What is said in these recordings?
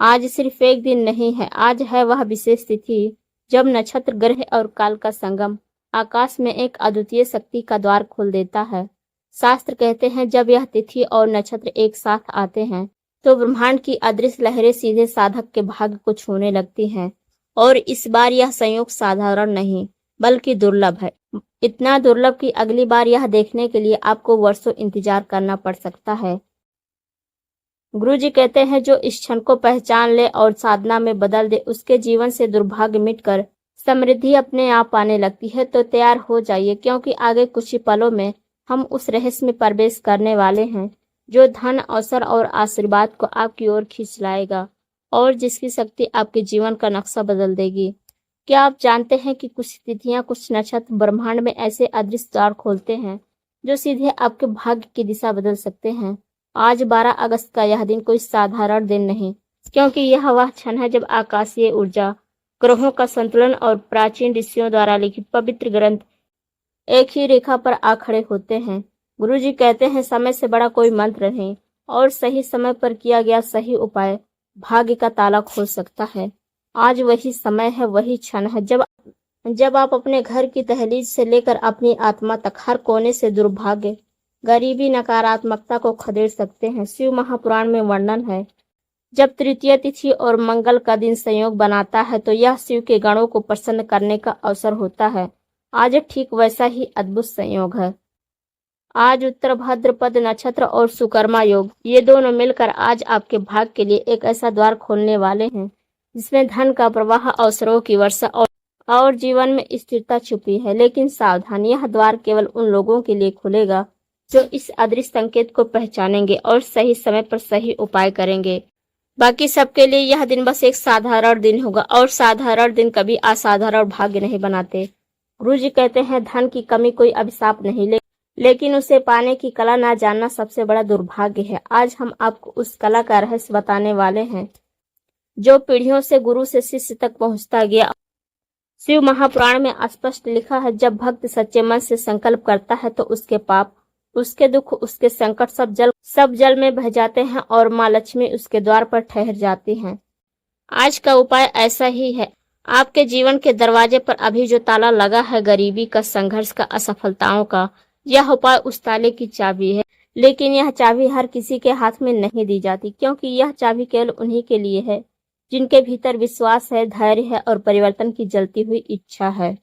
आज सिर्फ एक दिन नहीं है, आज है वह विशेष तिथि जब नक्षत्र, ग्रह और काल का संगम आकाश में एक अद्वितीय शक्ति का द्वार खोल देता है। शास्त्र कहते हैं जब यह तिथि और नक्षत्र एक साथ आते हैं तो ब्रह्मांड की अदृश्य लहरें सीधे साधक के भाग्य को छूने लगती हैं। और इस बार यह संयोग साधारण नहीं बल्कि दुर्लभ है। इतना दुर्लभ कि अगली बार यह देखने के लिए आपको वर्षों इंतजार करना पड़ सकता है। गुरुजी कहते हैं जो इस क्षण को पहचान ले और साधना में बदल दे, उसके जीवन से दुर्भाग्य मिटकर समृद्धि अपने आप आने लगती है। तो तैयार हो जाइए, क्योंकि आगे कुछ ही पलों में हम उस रहस्य में प्रवेश करने वाले हैं जो धन, अवसर और आशीर्वाद को आपकी ओर खींच लाएगा और जिसकी शक्ति आपके जीवन का नक्शा बदल देगी। क्या आप जानते हैं कि कुछ तिथियां, कुछ नक्षत्र ब्रह्मांड में ऐसे अदृश्य द्वार खोलते हैं जो सीधे आपके भाग्य की दिशा बदल सकते हैं। आज 12 अगस्त का यह दिन कोई साधारण दिन नहीं, क्योंकि यह वह क्षण है जब आकाशीय ऊर्जा, ग्रहों का संतुलन और प्राचीन ऋषियों द्वारा लिखित पवित्र ग्रंथ एक ही रेखा पर आ खड़े होते हैं। गुरुजी कहते हैं समय से बड़ा कोई मंत्र नहीं और सही समय पर किया गया सही उपाय भाग्य का ताला खोल सकता है। आज वही समय है, वही क्षण है जब आप अपने घर की दहलीज से लेकर अपनी आत्मा तक हर कोने से दुर्भाग्य, गरीबी, नकारात्मकता को खदेड़ सकते हैं। शिव महापुराण में वर्णन है जब तृतीय तिथि और मंगल का दिन संयोग बनाता है तो यह शिव के गणों को प्रसन्न करने का अवसर होता है। आज ठीक वैसा ही अद्भुत संयोग है। आज उत्तर भाद्रपद नक्षत्र और सुकर्मा योग, ये दोनों मिलकर आज आपके भाग्य के लिए एक ऐसा द्वार खोलने वाले हैं जिसमें धन का प्रवाह, अवसरों की वर्षा और जीवन में स्थिरता छुपी है। लेकिन सावधान, यह द्वार केवल उन लोगों के लिए खुलेगा जो इस अदृश्य संकेत को पहचानेंगे और सही समय पर सही उपाय करेंगे। बाकी सबके लिए यह दिन बस एक साधारण दिन होगा, और साधारण दिन कभी असाधारण भाग्य नहीं बनाते। गुरुजी कहते हैं धन की कमी कोई अभिशाप नहीं, लेकिन उसे पाने की कला ना जानना सबसे बड़ा दुर्भाग्य है। आज हम आपको उस कला का रहस्य बताने वाले हैं जो पीढ़ियों से गुरु से शिष्य तक पहुंचता गया। शिव महापुराण में स्पष्ट लिखा है जब भक्त सच्चे मन से संकल्प करता है तो उसके पाप, उसके दुख, उसके संकट सब जल में बह जाते हैं और माँ लक्ष्मी उसके द्वार पर ठहर जाती हैं। आज का उपाय ऐसा ही है। आपके जीवन के दरवाजे पर अभी जो ताला लगा है, गरीबी का, संघर्ष का, असफलताओं का, यह उपाय उस ताले की चाबी है। लेकिन यह चाबी हर किसी के हाथ में नहीं दी जाती, क्योंकि यह चाबी केवल उन्हीं के लिए है जिनके भीतर विश्वास है, धैर्य है और परिवर्तन की जलती हुई इच्छा है।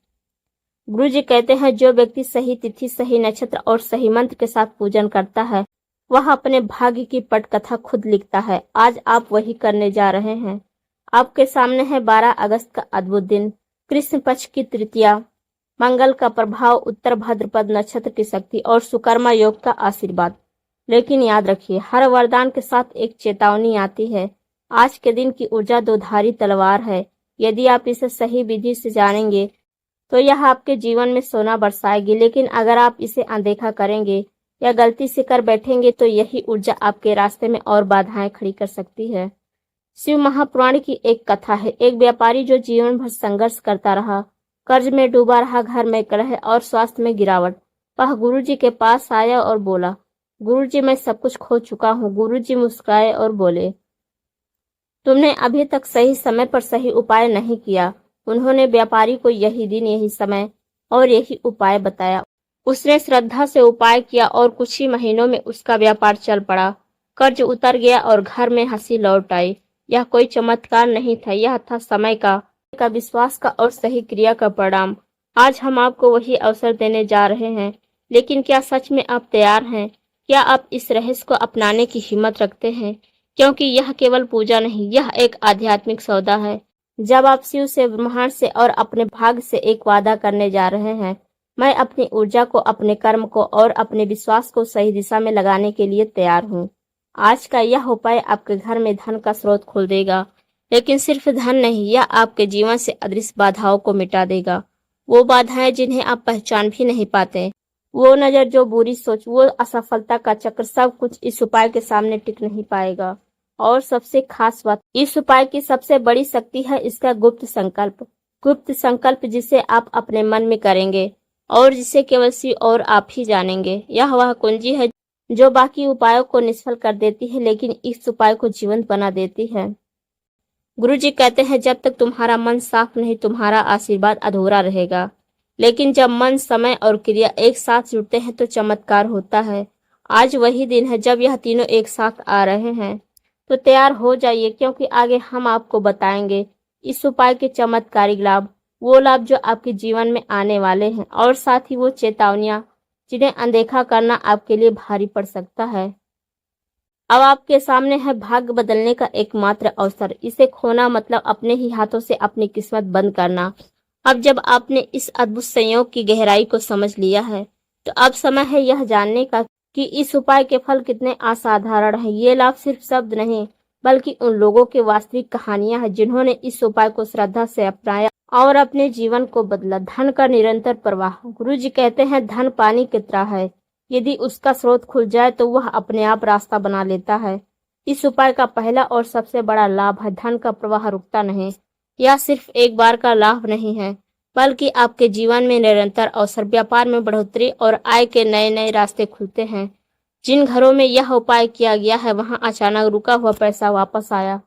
गुरुजी कहते हैं जो व्यक्ति सही तिथि, सही नक्षत्र और सही मंत्र के साथ पूजन करता है वह अपने भाग्य की पटकथा खुद लिखता है। आज आप वही करने जा रहे हैं। आपके सामने है 12 अगस्त का अद्भुत दिन, कृष्ण पक्ष की तृतीया, मंगल का प्रभाव, उत्तर भाद्रपद नक्षत्र की शक्ति और सुकर्मा योग का आशीर्वाद। लेकिन याद रखिए, हर वरदान के साथ एक चेतावनी आती है। आज के दिन की ऊर्जा दोधारी तलवार है। यदि आप इसे सही विधि से जानेंगे तो यह आपके जीवन में सोना बरसाएगी, लेकिन अगर आप इसे अनदेखा करेंगे या गलती से कर बैठेंगे तो यही ऊर्जा आपके रास्ते में और बाधाएं खड़ी कर सकती है। शिव महापुराण की एक कथा है। एक व्यापारी जो जीवन भर संघर्ष करता रहा, कर्ज में डूबा रहा, घर में कलह और स्वास्थ्य में गिरावट, वह गुरुजी के पास आया और बोला, गुरुजी मैं सब कुछ खो चुका हूँ। गुरुजी मुस्कुराए और बोले, तुमने अभी तक सही समय पर सही उपाय नहीं किया। उन्होंने व्यापारी को यही दिन, यही समय और यही उपाय बताया। उसने श्रद्धा से उपाय किया और कुछ ही महीनों में उसका व्यापार चल पड़ा, कर्ज उतर गया और घर में हंसी लौट आई। यह कोई चमत्कार नहीं था, यह था समय का विश्वास का और सही क्रिया का परिणाम। आज हम आपको वही अवसर देने जा रहे हैं, लेकिन क्या सच में आप तैयार हैं? क्या आप इस रहस्य को अपनाने की हिम्मत रखते हैं? क्योंकि यह केवल पूजा नहीं, यह एक आध्यात्मिक सौदा है। जब आप शिव से, ब्रह्मांड से और अपने भाग्य से एक वादा करने जा रहे हैं, मैं अपनी ऊर्जा को, अपने कर्म को और अपने विश्वास को सही दिशा में लगाने के लिए तैयार हूँ। आज का यह उपाय आपके घर में धन का स्रोत खोल देगा, लेकिन सिर्फ धन नहीं, यह आपके जीवन से अदृश्य बाधाओं को मिटा देगा। वो बाधाएं जिन्हें आप पहचान भी नहीं पाते, वो नजर, जो बुरी सोच, वो असफलता का चक्र, सब कुछ इस उपाय के सामने टिक नहीं पाएगा। और सबसे खास बात, इस उपाय की सबसे बड़ी शक्ति है इसका गुप्त संकल्प जिसे आप अपने मन में करेंगे और जिसे केवल शिव और आप ही जानेंगे। यह वह कुंजी है जो बाकी उपायों को निष्फल कर देती है, लेकिन इस उपाय को जीवंत बना देती है। गुरुजी कहते हैं जब तक तुम्हारा मन साफ नहीं तुम्हारा आशीर्वाद अधूरा रहेगा, लेकिन जब मन, समय और क्रिया एक साथ जुड़ते हैं तो चमत्कार होता है। आज वही दिन है जब यह तीनों एक साथ आ रहे हैं, तो तैयार हो जाइए, क्योंकि आगे हम आपको बताएंगे इस उपाय के चमत्कारिक लाभ, वो लाभ जो आपके जीवन में आने वाले हैं, और साथ ही वो चेतावनियां जिन्हें अनदेखा करना आपके लिए भारी पड़ सकता है। अब आपके सामने है भाग्य बदलने का एकमात्र अवसर। इसे खोना मतलब अपने ही हाथों से अपनी किस्मत बंद करना। अब जब आपने इस अद्भुत संयोग की गहराई को समझ लिया है, तो अब समय है यह जानने का कि इस उपाय के फल कितने असाधारण हैं। ये लाभ सिर्फ शब्द नहीं, बल्कि उन लोगों की वास्तविक कहानियां हैं जिन्होंने इस उपाय को श्रद्धा से अपनाया और अपने जीवन को बदला। धन का निरंतर प्रवाह। गुरु जी कहते हैं धन पानी की तरह है, यदि उसका स्रोत खुल जाए तो वह अपने आप रास्ता बना लेता है। इस उपाय का पहला और सबसे बड़ा लाभ है धन का प्रवाह रुकता नहीं। यह सिर्फ एक बार का लाभ नहीं है, बल्कि आपके जीवन में निरंतर अवसर, व्यापार में बढ़ोतरी और आय के नए नए रास्ते खुलते हैं। जिन घरों में यह उपाय किया गया है वहां अचानक रुका हुआ पैसा वापस आया,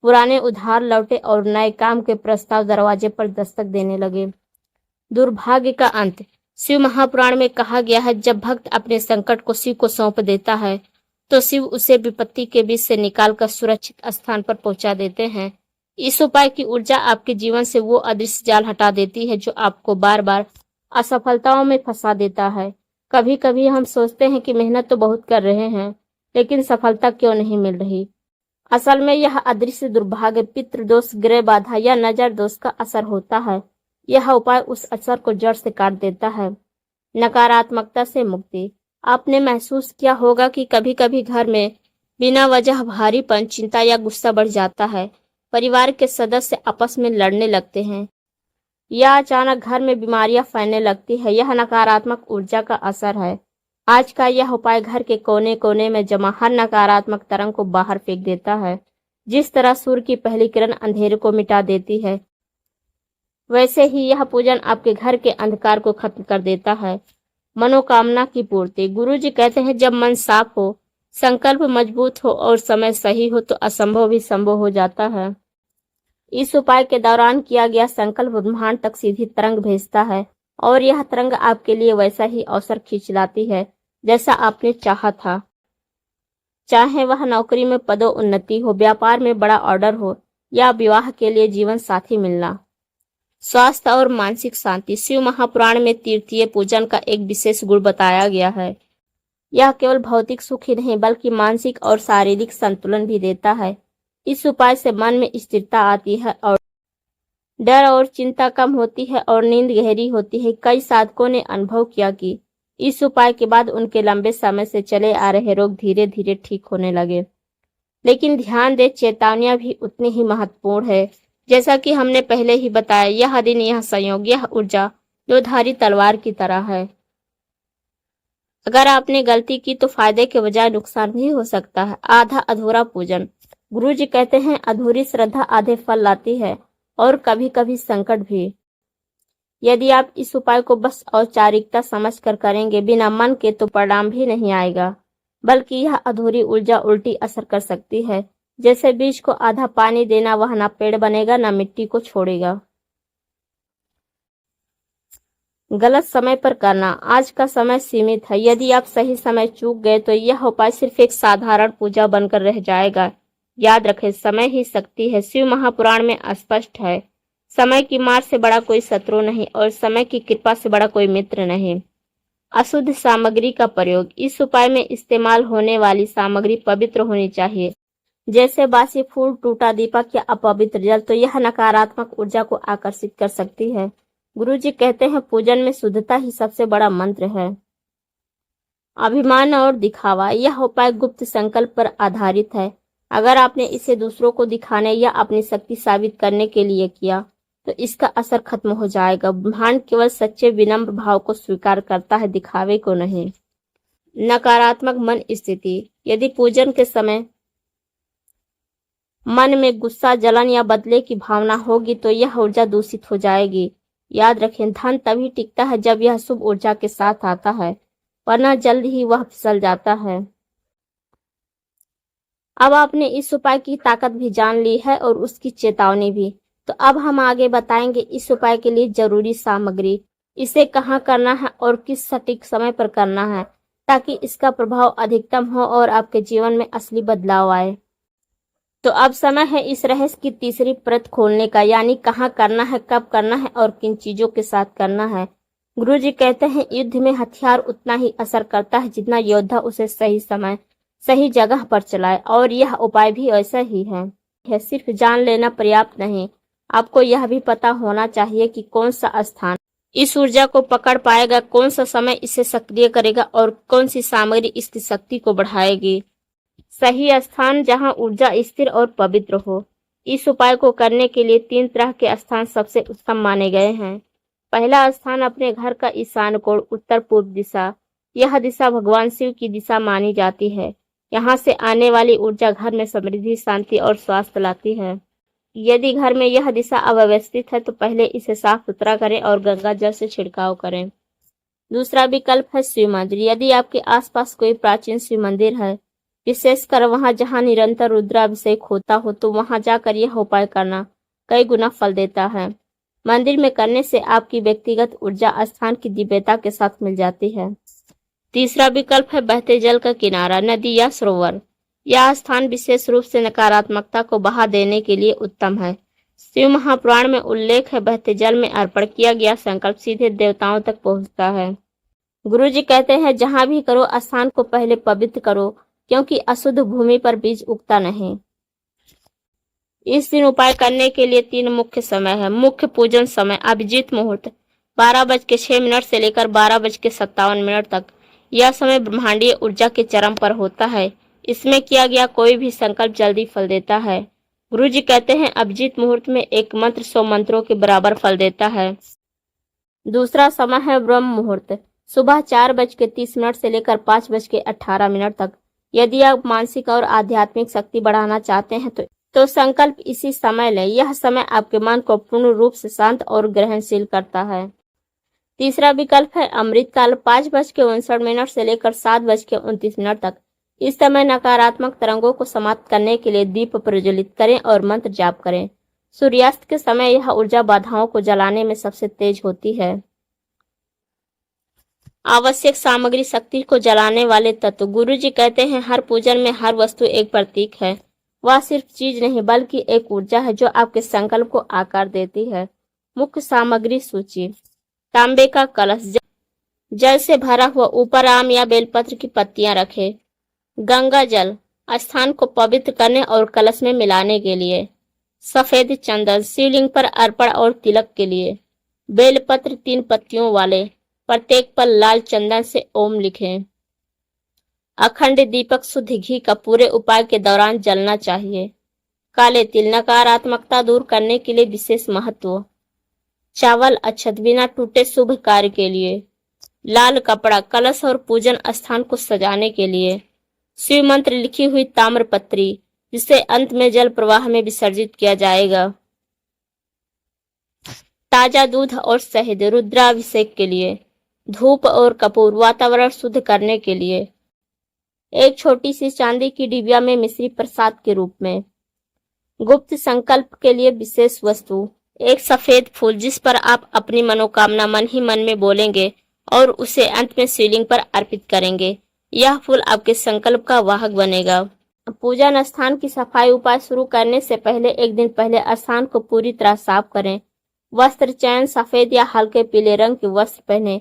पुराने उधार लौटे और नए काम के प्रस्ताव दरवाजे पर दस्तक देने लगे। दुर्भाग्य का अंत। शिव महापुराण में कहा गया है जब भक्त अपने संकट को शिव को सौंप देता है तो शिव उसे विपत्ति के बीच से निकालकर सुरक्षित स्थान पर पहुंचा देते हैं। इस उपाय की ऊर्जा आपके जीवन से वो अदृश्य जाल हटा देती है जो आपको बार बार असफलताओं में फंसा देता है। कभी कभी हम सोचते हैं कि मेहनत तो बहुत कर रहे हैं, लेकिन सफलता क्यों नहीं मिल रही। असल में यह अदृश्य दुर्भाग्य, पितृदोष, ग्रह बाधा या नजर दोष का असर होता है। यह उपाय उस असर को जड़ से काट देता है। नकारात्मकता से मुक्ति। आपने महसूस किया होगा कि कभी कभी घर में बिना वजह भारीपन, चिंता या गुस्सा बढ़ जाता है। परिवार के सदस्य आपस में लड़ने लगते हैं या अचानक घर में बीमारियां फैलने लगती है। यह नकारात्मक ऊर्जा का असर है। आज का यह उपाय घर के कोने कोने में जमा हर नकारात्मक तरंग को बाहर फेंक देता है। जिस तरह सूर्य की पहली किरण अंधेरे को मिटा देती है, वैसे ही यह पूजन आपके घर के अंधकार को खत्म कर देता है। मनोकामना की पूर्ति। गुरुजी कहते हैं जब मन साफ हो, संकल्प मजबूत हो और समय सही हो तो असंभव भी संभव हो जाता है। इस उपाय के दौरान किया गया संकल्प ब्रह्मांड तक सीधी तरंग भेजता है और यह तरंग आपके लिए वैसा ही अवसर खींच लाती है जैसा आपने चाहा था। चाहे वह नौकरी में पदोन्नति हो, व्यापार में बड़ा ऑर्डर हो या विवाह के लिए जीवन साथी मिलना। स्वास्थ्य और मानसिक शांति। शिव महापुराण में तीर्थीय पूजन का एक विशेष गुण बताया गया है। यह केवल भौतिक सुख ही नहीं बल्कि मानसिक और शारीरिक संतुलन भी देता है। इस उपाय से मन में स्थिरता आती है और डर और चिंता कम होती है और नींद गहरी होती है। कई साधकों ने अनुभव किया कि इस उपाय के बाद उनके लंबे समय से चले आ रहे रोग धीरे धीरे ठीक होने लगे। लेकिन ध्यान दें, चेतावनियां भी उतनी ही महत्वपूर्ण है। जैसा कि हमने पहले ही बताया, यह दिन, यह संयोग, यह ऊर्जा दोधारी तलवार की तरह है। अगर आपने गलती की तो फायदे के बजाय नुकसान भी हो सकता है। आधा अधूरा पूजन। गुरुजी कहते हैं अधूरी श्रद्धा आधे फल लाती है और कभी कभी संकट भी। यदि आप इस उपाय को बस औपचारिकता समझकर करेंगे बिना मन के, तो परिणाम भी नहीं आएगा, बल्कि यह अधूरी ऊर्जा उल्टी असर कर सकती है। जैसे बीज को आधा पानी देना, वह ना पेड़ बनेगा ना मिट्टी को छोड़ेगा। गलत समय पर करना। आज का समय सीमित है। यदि आप सही समय चूक गए तो यह उपाय सिर्फ एक साधारण पूजा बनकर रह जाएगा। याद रखें, समय ही शक्ति है। शिव महापुराण में स्पष्ट है, समय की मार से बड़ा कोई शत्रु नहीं और समय की कृपा से बड़ा कोई मित्र नहीं। अशुद्ध सामग्री का प्रयोग। इस उपाय में इस्तेमाल होने वाली सामग्री पवित्र होनी चाहिए, जैसे बासी फूल, टूटा दीपक या अपवित्र जल, तो यह नकारात्मक ऊर्जा को आकर्षित कर सकती है। गुरुजी कहते हैं पूजन में शुद्धता ही सबसे बड़ा मंत्र है। अभिमान और दिखावा। यह उपाय गुप्त संकल्प पर आधारित है। अगर आपने इसे दूसरों को दिखाने या अपनी शक्ति साबित करने के लिए किया तो इसका असर खत्म हो जाएगा। ब्रह्मांड केवल सच्चे विनम्र भाव को स्वीकार करता है, दिखावे को नहीं। नकारात्मक मन स्थिति। यदि पूजन के समय मन में गुस्सा, जलन या बदले की भावना होगी तो यह ऊर्जा दूषित हो जाएगी। याद रखें, धन तभी टिकता है जब यह शुभ ऊर्जा के साथ आता है, वरना जल्द ही वह फिसल जाता है। अब आपने इस उपाय की ताकत भी जान ली है और उसकी चेतावनी भी। तो अब हम आगे बताएंगे इस उपाय के लिए जरूरी सामग्री, इसे कहाँ करना है और किस सटीक समय पर करना है, ताकि इसका प्रभाव अधिकतम हो और आपके जीवन में असली बदलाव आए। तो अब समय है इस रहस्य की तीसरी परत खोलने का, यानी कहाँ करना है, कब करना है और किन चीजों के साथ करना है। गुरुजी कहते हैं युद्ध में हथियार उतना ही असर करता है जितना योद्धा उसे सही समय सही जगह पर चलाए, और यह उपाय भी ऐसा ही है। सिर्फ जान लेना पर्याप्त नहीं, आपको यह भी पता होना चाहिए कि कौन सा स्थान इस ऊर्जा को पकड़ पाएगा, कौन सा समय इसे सक्रिय करेगा और कौन सी सामग्री इसकी शक्ति को बढ़ाएगी। सही स्थान जहां ऊर्जा स्थिर और पवित्र हो। इस उपाय को करने के लिए 3 तरह के स्थान सबसे उत्तम माने गए हैं। पहला स्थान अपने घर का ईशान कोण, उत्तर पूर्व दिशा। यह दिशा भगवान शिव की दिशा मानी जाती है। यहाँ से आने वाली ऊर्जा घर में समृद्धि, शांति और स्वास्थ्य लाती है। यदि घर में यह दिशा अव्यवस्थित है तो पहले इसे साफ सुथरा करें और गंगा जल से छिड़काव करें। दूसरा विकल्प है शिव मंदिर। यदि आपके आसपास कोई प्राचीन शिव मंदिर है, विशेषकर वहां जहां निरंतर रुद्राभिषेक होता हो, तो वहां जाकर यह उपाय करना कई गुना फल देता है। मंदिर में करने से आपकी व्यक्तिगत ऊर्जा स्थान की दिव्यता के साथ मिल जाती है। तीसरा विकल्प है बहते जल का किनारा, नदी या सरोवर। यह स्थान विशेष रूप से नकारात्मकता को बहा देने के लिए उत्तम है। शिव महापुराण में उल्लेख है, बहते जल में अर्पण किया गया संकल्प सीधे देवताओं तक पहुंचता है। गुरुजी कहते हैं जहां भी करो स्थान को पहले पवित्र करो, क्योंकि अशुद्ध भूमि पर बीज उगता नहीं। इस दिन उपाय करने के लिए 3 मुख्य समय है। मुख्य पूजन समय अभिजीत मुहूर्त 12:06 से लेकर 12:57 तक। यह समय ब्रह्मांडीय ऊर्जा के चरम पर होता है। इसमें किया गया कोई भी संकल्प जल्दी फल देता है। गुरुजी कहते हैं अभिजीत मुहूर्त में एक मंत्र 100 मंत्रों के बराबर फल देता है। दूसरा समय है ब्रह्म मुहूर्त, सुबह 4:30 से लेकर 5:18 तक। यदि आप मानसिक और आध्यात्मिक शक्ति बढ़ाना चाहते हैं तो संकल्प इसी समय लें। यह समय आपके मन को पूर्ण रूप से शांत और ग्रहणशील करता है। तीसरा विकल्प है अमृत काल, 5:59 से लेकर 7:29 तक। इस समय नकारात्मक तरंगों को समाप्त करने के लिए दीप प्रज्वलित करें और मंत्र जाप करें। सूर्यास्त के समय यह ऊर्जा बाधाओं को जलाने में सबसे तेज होती है। आवश्यक सामग्री शक्ति को जलाने वाले तत्व। गुरुजी कहते हैं हर पूजन में हर वस्तु एक प्रतीक है। वह सिर्फ चीज नहीं बल्कि एक ऊर्जा है जो आपके संकल्प को आकार देती है। मुख्य सामग्री सूची। तांबे का कलश, जल से भरा हुआ, ऊपर आम या बेलपत्र की पत्तियां रखें। गंगा जल, स्थान को पवित्र करने और कलश में मिलाने के लिए। सफेद चंदन, शिवलिंग पर अर्पण और तिलक के लिए। बेलपत्र 3 पत्तियों वाले, प्रत्येक पर लाल चंदन से ओम लिखें। अखंड दीपक शुद्ध घी का पूरे उपाय के दौरान जलना चाहिए। काले तिल, नकारात्मकता दूर करने के लिए विशेष महत्व। चावल अक्षत, बिना टूटे शुभ कार्य के लिए। लाल कपड़ा, कलश और पूजन स्थान को सजाने के लिए। शिव मंत्र लिखी हुई ताम्रपत्री, जिसे अंत में जल प्रवाह में विसर्जित किया जाएगा। ताजा दूध और शहद, रुद्राभिषेक के लिए। धूप और कपूर, वातावरण शुद्ध करने के लिए। एक छोटी सी चांदी की डिबिया में मिश्री प्रसाद के रूप में। गुप्त संकल्प के लिए विशेष वस्तु, एक सफेद फूल जिस पर आप अपनी मनोकामना मन ही मन में बोलेंगे और उसे अंत में शिवलिंग पर अर्पित करेंगे। यह फूल आपके संकल्प का वाहक बनेगा। पूजन स्थान की सफाई। उपाय शुरू करने से पहले एक दिन पहले स्थान को पूरी तरह साफ करें। वस्त्र चयन, सफेद या हल्के पीले रंग के वस्त्र पहने,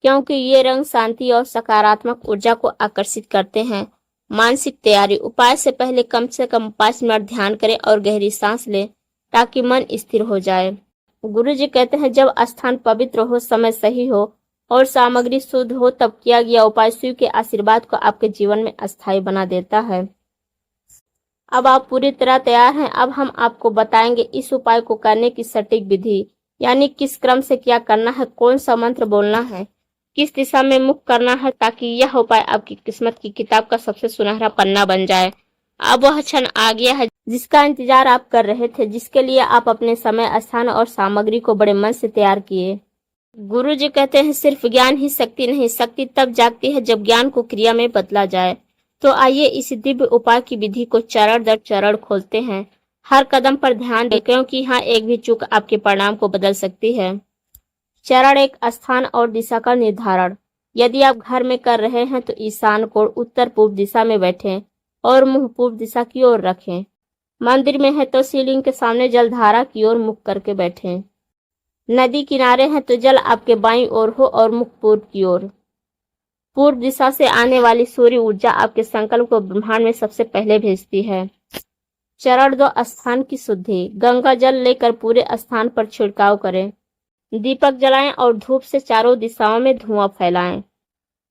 क्योंकि ये रंग शांति और सकारात्मक ऊर्जा को आकर्षित करते हैं। मानसिक तैयारी। उपाय से पहले कम से कम 5 मिनट ध्यान करें और गहरी सांस लें ताकि मन स्थिर हो जाए। गुरुजी कहते हैं जब स्थान पवित्र हो, समय सही हो और सामग्री शुद्ध हो, तब किया गया उपाय शिव के आशीर्वाद को आपके जीवन में अस्थायी बना देता है। अब आप पूरी तरह तैयार हैं। अब हम आपको बताएंगे इस उपाय को करने की सटीक विधि, यानी किस क्रम से क्या करना है, कौन सा मंत्र बोलना है, किस दिशा में मुख करना है, ताकि यह उपाय आपकी किस्मत की किताब का सबसे सुनहरा पन्ना बन जाए। अब वह क्षण आ गया है जिसका इंतजार आप कर रहे थे, जिसके लिए आप अपने समय, स्थान और सामग्री को बड़े मन से तैयार किए। गुरुजी कहते हैं सिर्फ ज्ञान ही शक्ति नहीं, शक्ति तब जागती है जब ज्ञान को क्रिया में बदला जाए। तो आइए इस दिव्य उपाय की विधि को चरण दर चरण खोलते हैं। हर कदम पर ध्यान दें, क्योंकि यहाँ एक भी चूक आपके परिणाम को बदल सकती है। चरण एक, स्थान और दिशा का निर्धारण। यदि आप घर में कर रहे हैं तो ईशान कोण उत्तर पूर्व दिशा में बैठें और मुंह पूर्व दिशा की ओर रखें। मंदिर में है तो शिवलिंग के सामने जलधारा की ओर मुख करके बैठें। नदी किनारे हैं तो जल आपके बाईं ओर हो और मुख पूर्व की ओर। पूर्व दिशा से आने वाली सूर्य ऊर्जा आपके संकल्प को ब्रह्मांड में सबसे पहले भेजती है। चरण दो, स्थान की शुद्धि। गंगा जल लेकर पूरे स्थान पर छिड़काव करें। दीपक जलाएं और धूप से चारों दिशाओं में धुआं फैलाएं।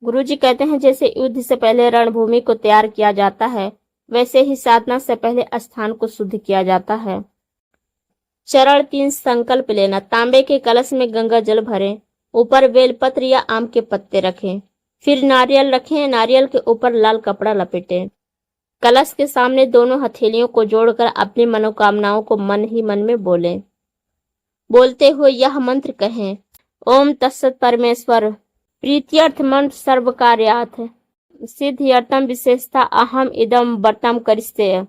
गुरुजी कहते हैं, जैसे युद्ध से पहले रणभूमि को तैयार किया जाता है, वैसे ही साधना से पहले स्थान को शुद्ध किया जाता है। चरण तीन, संकल्प लेना। तांबे के कलश में गंगा जल भरें। ऊपर बेलपत्र या आम के पत्ते रखें। फिर नारियल रखें। नारियल के ऊपर लाल कपड़ा लपेटें। कलश के सामने दोनों हथेलियों को जोड़कर अपनी मनोकामनाओं को मन ही मन में बोलें। बोलते हुए यह मंत्र कहें, ओम तत्सत परमेश्वर प्रीत्यर्थ मंत्र सर्व कार्यार्थ सिद्ध्यर्थम विशेषता अहम इदम व्रतम करिष्ये।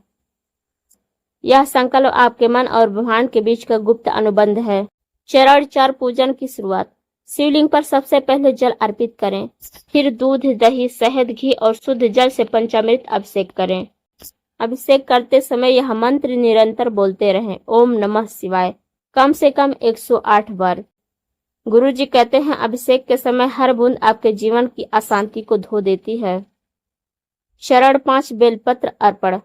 यह संकल्प आपके मन और ब्रह्मांड के बीच का गुप्त अनुबंध है। चरण चार, पूजन की शुरुआत। शिवलिंग पर सबसे पहले जल अर्पित करें। फिर दूध, दही, शहद, घी और शुद्ध जल से पंचामृत अभिषेक करें। अभिषेक करते समय यह मंत्र निरंतर बोलते रहें, ओम नमः शिवाय, कम से कम 108 बार। गुरुजी कहते हैं, अभिषेक के समय हर बूंद आपके जीवन की अशांति को धो देती है। चरण पांच, बेलपत्र अर्पण।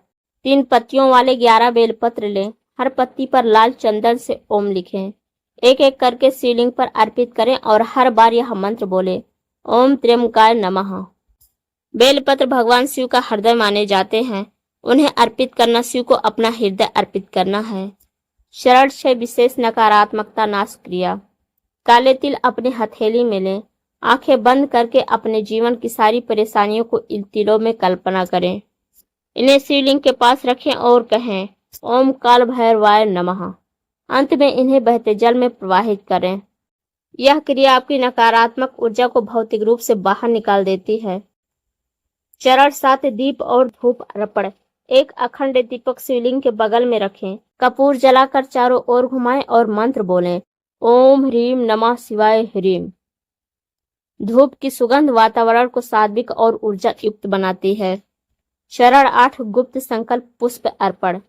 3 पत्तियों वाले 11 बेलपत्र लें। हर पत्ती पर लाल चंदन से ओम लिखें। एक एक करके शिवलिंग पर अर्पित करें और हर बार यह मंत्र बोले, ओम त्र्यंबकाय नमः। बेलपत्र भगवान शिव का हृदय माने जाते हैं। उन्हें अर्पित करना शिव को अपना हृदय अर्पित करना है। चरण 6, विशेष नकारात्मकता नाश क्रिया। काले तिल अपने हथेली में लें। आंखें बंद करके अपने जीवन की सारी परेशानियों को इन तिलों में कल्पना करें। इन्हें शिवलिंग के पास रखें और कहें, ओम काल भैरवाय नमः। अंत में इन्हें बहते जल में प्रवाहित करें। यह क्रिया आपकी नकारात्मक ऊर्जा को भौतिक रूप से बाहर निकाल देती है। चरण 7, दीप और धूप अर्पण। एक अखंड दीपक शिवलिंग के बगल में रखें। कपूर जलाकर चारों ओर घुमाएं और मंत्र बोलें, ओम ह्रीम नमः शिवाय ह्रीम। धूप की सुगंध वातावरण को सात्विक और ऊर्जा युक्त बनाती है। चरण 8, गुप्त संकल्प पुष्प अर्पण।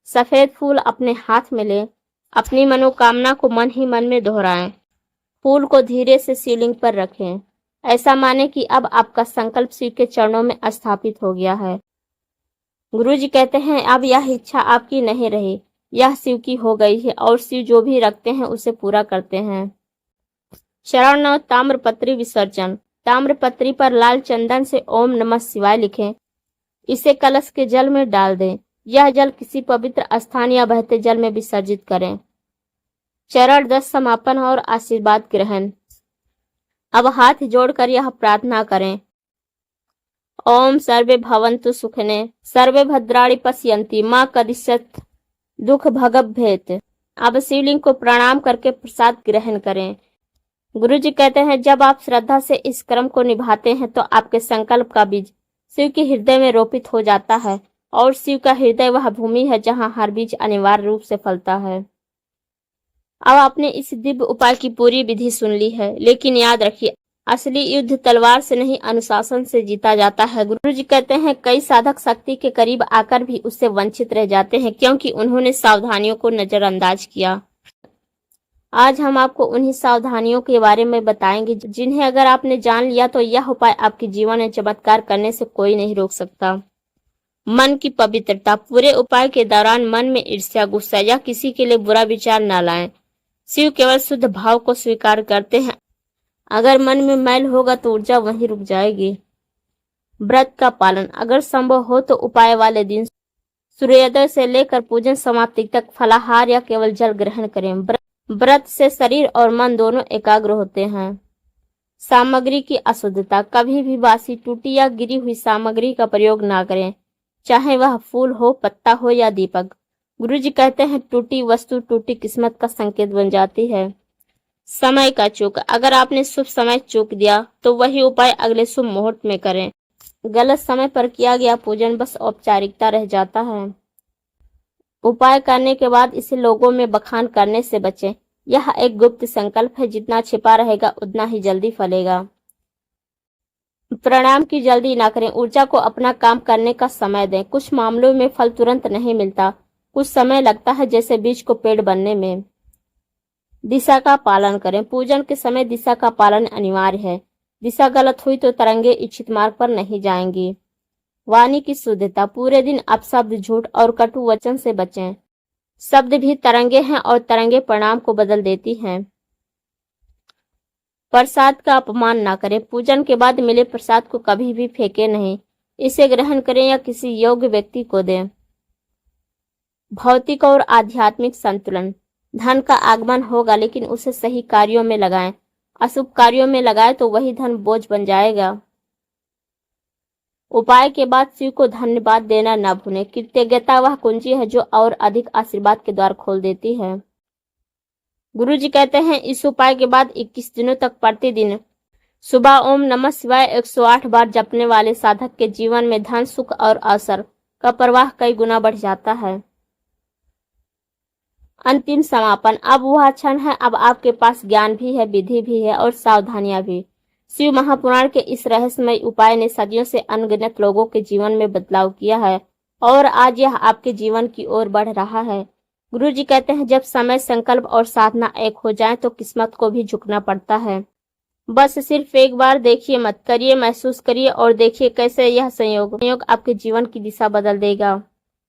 सफेद फूल अपने हाथ में लें। अपनी मनोकामना को मन ही मन में दोहराएं। फूल को धीरे से शिवलिंग पर रखें। ऐसा माने कि अब आपका संकल्प शिव के चरणों में स्थापित हो गया है। गुरुजी कहते हैं, अब यह इच्छा आपकी नहीं रही, यह शिव की हो गई है और शिव जो भी रखते हैं उसे पूरा करते हैं। चरण 9, ताम्रपत्री विसर्जन। ताम्रपत्री पर लाल चंदन से ओम नमः शिवाय लिखें। इसे कलश के जल में डाल दें। यह जल किसी पवित्र स्थान या बहते जल में विसर्जित करें। चरण 10, समापन और आशीर्वाद ग्रहण। अब हाथ जोड़कर यह प्रार्थना करें, ओम सर्वे भवन्तु सुखिने सर्वे भद्राणि पश्यन्ति मां कदिश्चित् दुख भगभेत। अब शिवलिंग को प्रणाम करके प्रसाद ग्रहण करें। गुरुजी कहते हैं, जब आप श्रद्धा से इस क्रम को निभाते हैं तो आपके संकल्प का बीज शिव के हृदय में रोपित हो जाता है और शिव का हृदय वह भूमि है जहां हर बीज अनिवार्य रूप से फलता है। अब आपने इस दिव्य उपाय की पूरी विधि सुन ली है, लेकिन याद रखिए, असली युद्ध तलवार से नहीं अनुशासन से जीता जाता है। गुरुजी कहते हैं, कई साधक शक्ति के करीब आकर भी उससे वंचित रह जाते हैं क्योंकि उन्होंने सावधानियों को नजरअंदाज किया। आज हम आपको उन्हीं सावधानियों के बारे में बताएंगे जिन्हें अगर आपने जान लिया तो यह उपाय आपके जीवन में चमत्कार करने से कोई नहीं रोक सकता। मन की पवित्रता। पूरे उपाय के दौरान मन में ईर्ष्या, गुस्सा या किसी के लिए बुरा विचार न लाएं। शिव केवल शुद्ध भाव को स्वीकार करते हैं। अगर मन में मैल होगा तो ऊर्जा वहीं रुक जाएगी। व्रत का पालन। अगर संभव हो तो उपाय वाले दिन सूर्योदय से लेकर पूजन समाप्ति तक फलाहार या केवल जल ग्रहण करें। व्रत से शरीर और मन दोनों एकाग्र होते हैं। सामग्री की अशुद्धता। कभी भी बासी, टूटी या गिरी हुई सामग्री का प्रयोग ना करें, चाहे वह फूल हो, पत्ता हो या दीपक। गुरुजी कहते हैं, टूटी वस्तु टूटी किस्मत का संकेत बन जाती है। समय का चूक। अगर आपने शुभ समय चूक दिया तो वही उपाय अगले शुभ मुहूर्त में करें। गलत समय पर किया गया पूजन बस औपचारिकता रह जाता है। उपाय करने के बाद इसे लोगों में बखान करने से बचें। यह एक गुप्त संकल्प है, जितना छिपा रहेगा उतना ही जल्दी फलेगा। परिणाम की जल्दी ना करें, ऊर्जा को अपना काम करने का समय दें। कुछ मामलों में फल तुरंत नहीं मिलता, कुछ समय लगता है, जैसे बीज को पेड़ बनने में। दिशा का पालन करें, पूजन के समय दिशा का पालन अनिवार्य है। दिशा गलत हुई तो तरंगे इच्छित मार्ग पर नहीं जाएंगी। वाणी की शुद्धता, पूरे दिन अपशब्द, झूठ और कटु वचन से बचें। शब्द भी तरंगे हैं और तरंगे परिणाम को बदल देती हैं। प्रसाद का अपमान ना करें, पूजन के बाद मिले प्रसाद को कभी भी फेंके नहीं, इसे ग्रहण करें या किसी योग्य व्यक्ति को दें। भौतिक और आध्यात्मिक संतुलन, धन का आगमन होगा लेकिन उसे सही कार्यों में लगाएं। अशुभ कार्यों में लगाएं तो वही धन बोझ बन जाएगा। उपाय के बाद शिव को धन्यवाद देना न भूलें। कृतज्ञता वह कुंजी है जो और अधिक आशीर्वाद के द्वार खोल देती है। गुरु जी कहते हैं इस उपाय के बाद 21 दिनों तक प्रतिदिन सुबह ओम नमः शिवाय 108 बार जपने वाले साधक के जीवन में धन, सुख और अवसर का प्रवाह कई गुना बढ़ जाता है। अंतिम समापन, अब वह क्षण है, अब आपके पास ज्ञान भी है, विधि भी है और सावधानियां भी। शिव महापुराण के इस रहस्यमय उपाय ने सदियों से अनगिनत लोगों के जीवन में बदलाव किया है और आज यह आपके जीवन की ओर बढ़ रहा है। गुरु जी कहते हैं जब समय, संकल्प और साधना एक हो जाए तो किस्मत को भी झुकना पड़ता है। बस सिर्फ एक बार देखिए, मत करिए, महसूस करिए और देखिए कैसे यह संयोग आपके जीवन की दिशा बदल देगा।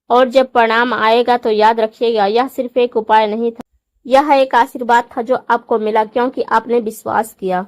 और जब परिणाम आएगा तो याद रखिएगा, यह सिर्फ एक उपाय नहीं था, यह एक आशीर्वाद था जो आपको मिला क्योंकि आपने विश्वास किया।